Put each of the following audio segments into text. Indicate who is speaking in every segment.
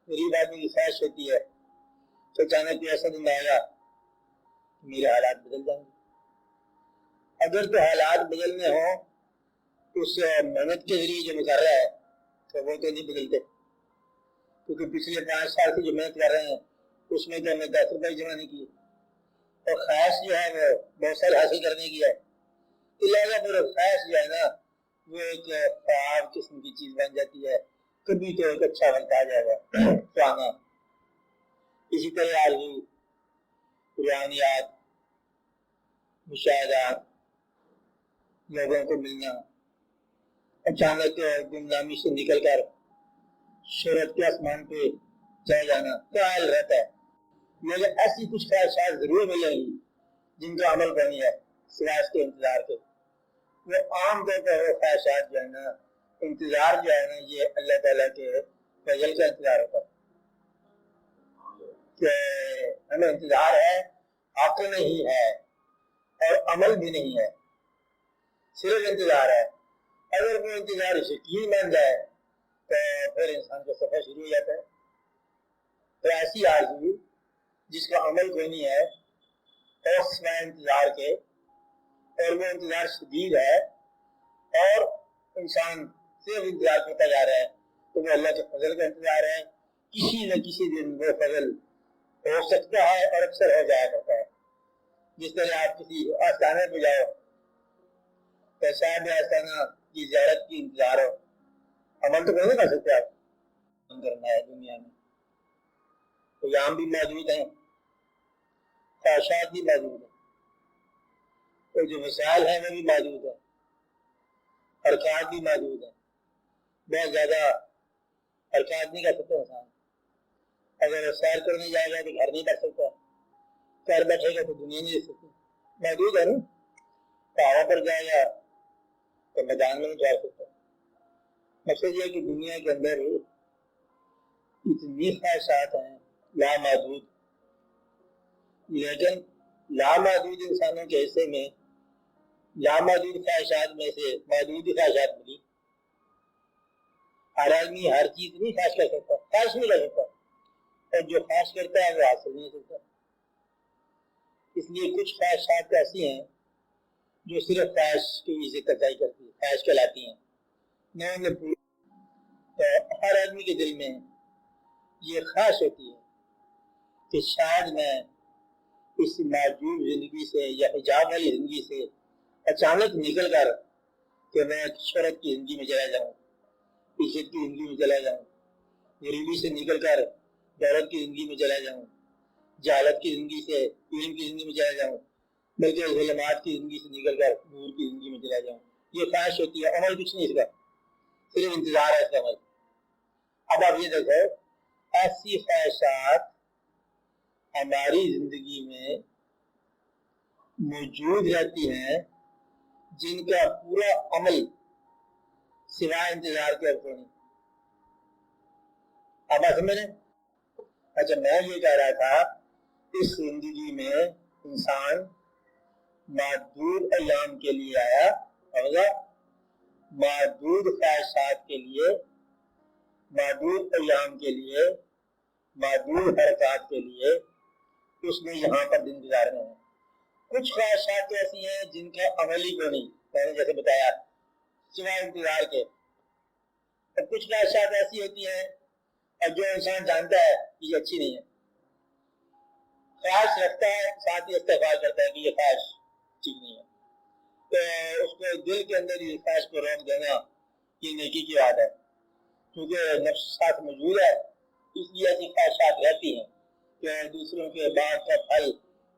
Speaker 1: غریب آدمی کی خواہش ہوتی ہے تو اچانک کوئی ایسا دن آئے گا میرے حالات بدل جائیں گے. اگر تو حالات بدلنے ہوں اس محنت کے ذریعے جو کر رہا ہے تو وہ تو نہیں بدلتے، کیونکہ پچھلے 5 سال سے جو محنت کر رہے ہیں اس میں تو ہم نے 10 روپئے جمع نہیں کیے، اور خواہش جو ہے وہ بہت سال حاصل کرنے کی ہے. لہٰذا پھر خواہش جو ہے نا وہ ایک خواب قسم کی چیز بن جاتی ہے، کبھی تو ایک اچھا وقت آ جائے گا خوانا. اسی طرح آرزو، روحانیات، مشاہدات، لوگوں کو ملنا، اچانک گمنامی سے نکل کر شہرت کے آسمان پہ چلا جانا قائل رہتا ہے. لیکن ایسی کچھ خواہشات ضرور ملیں گی جن کا عمل بنی ہے سوائے اس کے انتظار کے. وہ عام طور پر وہ خواہشات جو ہے نا، انتظار جو ہے نا، یہ اللہ تعالیٰ کے فضل کا انتظار ہوتا ہے کہ ہمیں انتظار ہے، عقل نہیں ہے اور عمل بھی نہیں ہے، صرف انتظار ہے. اگر وہ انتظار یقین بن جائے تو پھر انسان کا سفر شروع ہو جاتا ہے. تو ایسی آرزو جس کا عمل کوئی نہیں ہے اور سوائے انتظار کے، اور وہ انتظار شدید ہے اور انسان صرف انتظار کرتا جا رہا ہے، تو وہ اللہ کے فضل کا انتظار ہے. کسی نہ کسی دن وہ فضل ہو سکتا ہے اور اکثر ہو جایا کرتا ہے. جس طرح آپ کسی آستانے پہ جاؤ تو صاحب آستانہ کی زیارت کی انتظار ہو، عمل تو نہیں کر سکتے آپ. کرنا ہے دنیا میں پیام بھی موجود ہیں، خواہشات بھی موجود ہیں، اور جو وسائل ہیں وہ بھی موجود ہیں، حرکات بھی موجود ہیں. بہت زیادہ حرکات نہیں کر سکتا انسان. اگر سیر کرنے جائے گا تو گھر نہیں کر سکتا، گھر بیٹھے گا تو دنیا نہیں دیکھ سکتا. موجود ہے نا، پہاڑوں پر جائے گا تو میدان میں نہیں جا سکتا. مقصد یہ کہ دنیا کے اندر اتنی خواہشات ہیں لامحدود، لیکن لامحدود انسانوں کے حصے میں لامحدود خواہشات میں سے محدود خواہشات ملی. ہر آدمی ہر چیز نہیں خواہش کر سکتا، خواہش نہیں کر سکتا، اور جو خواہش کرتا ہے وہ حاصل نہیں کرتا. اس لیے کچھ خواہشات ایسی ہیں جو صرف خواہش کی وجہ سے ترجیح کرتی ہے، خواہش کہلاتی ہیں. تو ہر آدمی کے دل میں یہ خواہش ہوتی ہے کہ شاید میں اس معجوب زندگی سے یا حجاب والی زندگی سے اچانک نکل کر کہ میں شہرت کی زندگی میں چلا جاؤں، عزت کی زندگی میں چلا جاؤں، غریبی سے نکل کر دولت کی زندگی میں چلا جاؤں، جہالت کی زندگی سے علم کی زندگی میں چلا جاؤں، بلکہ ظلمات کی زندگی سے نکل کر نور کی زندگی میں چلا جاؤں. یہ خواہش ہوتی ہے، عمل کچھ نہیں اس کا، صرف انتظار ہے اس کا عمل. اب آپ یہ دیکھو، ایسی خواہشات ہماری زندگی میں موجود رہتی ہیں جن کا پورا عمل سوائے انتظار کے اب نہیں. اب آپ سمجھ رہے ہیں؟ اچھا، میں یہ کہہ رہا تھا اس زندگی میں انسان محدود ایام کے لیے آیا ہوگا، محدود خواہشات کے لیے، محدود ایام کے لیے، محدود حرکات کے لیے اس نے یہاں پر دن گزارنے ہیں. کچھ خواہشات ایسی ہیں جن کا عمل ہی کو نہیں، میں نے جیسے بتایا سوائے انتظار کے. اور کچھ خواہشات ایسی ہوتی ہیں اور جو انسان جانتا ہے کہ یہ اچھی نہیں ہے، خواہش رکھتا ہے، ساتھ ہی استغفار کرتا ہے کہ یہ خواہش ٹھیک نہیں ہے. تو اس کو دل کے اندر یہ خواہش کو روک دینا یہ نیکی کی بات ہے، کیونکہ نفس ساتھ موجود ہے. اس لیے ایسی خواہشات رہتی ہیں کہ دوسروں کے بعد کا پھل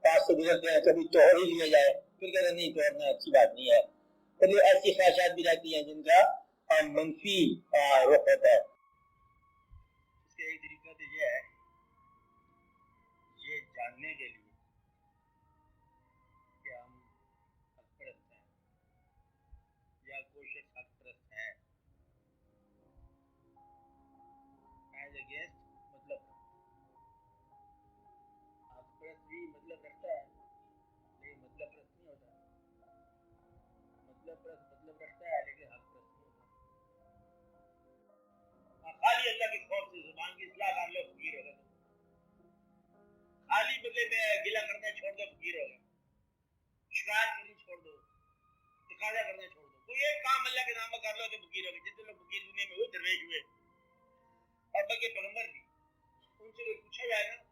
Speaker 1: پاس سے گزرتے ہیں، کبھی توڑ ہی لیا جائے، پھر کہتے ہیں نہیں توڑنا اچھی بات نہیں ہے. تو ایسی خواہشات بھی رہتی ہیں جن کا منفی رخ ہوتا ہے. اس کا ایک طریقہ تو یہ ہے، یہ جاننے کے لیے کہ ہم حق پرست ہیں یا کوئی شخص حق پرست ہے، ایز اگینسٹ مطلب حق پرست بھی مطلب رکھتا ہے لیکن مطلب پرست نہیں ہوتا، مطلب پرست مطلب رکھتا ہے لیکن حق پرست نہیں ہوتا. خالی اللہ کے خوف سے زبان کی اصلاح کر لو فقیر ہو گئے. شکایت کرنی چھوڑ دو, تقاضا کرنا چھوڑ دو, کوئی ایک کام اللہ کے نام پر کر لو تو فقیر ہو گئے. جتنے لوگ فقیر دنیا میں ہوئے درویش ہوئے. اور بلکہ پیغمبر بھی ان سے پوچھا جائے نا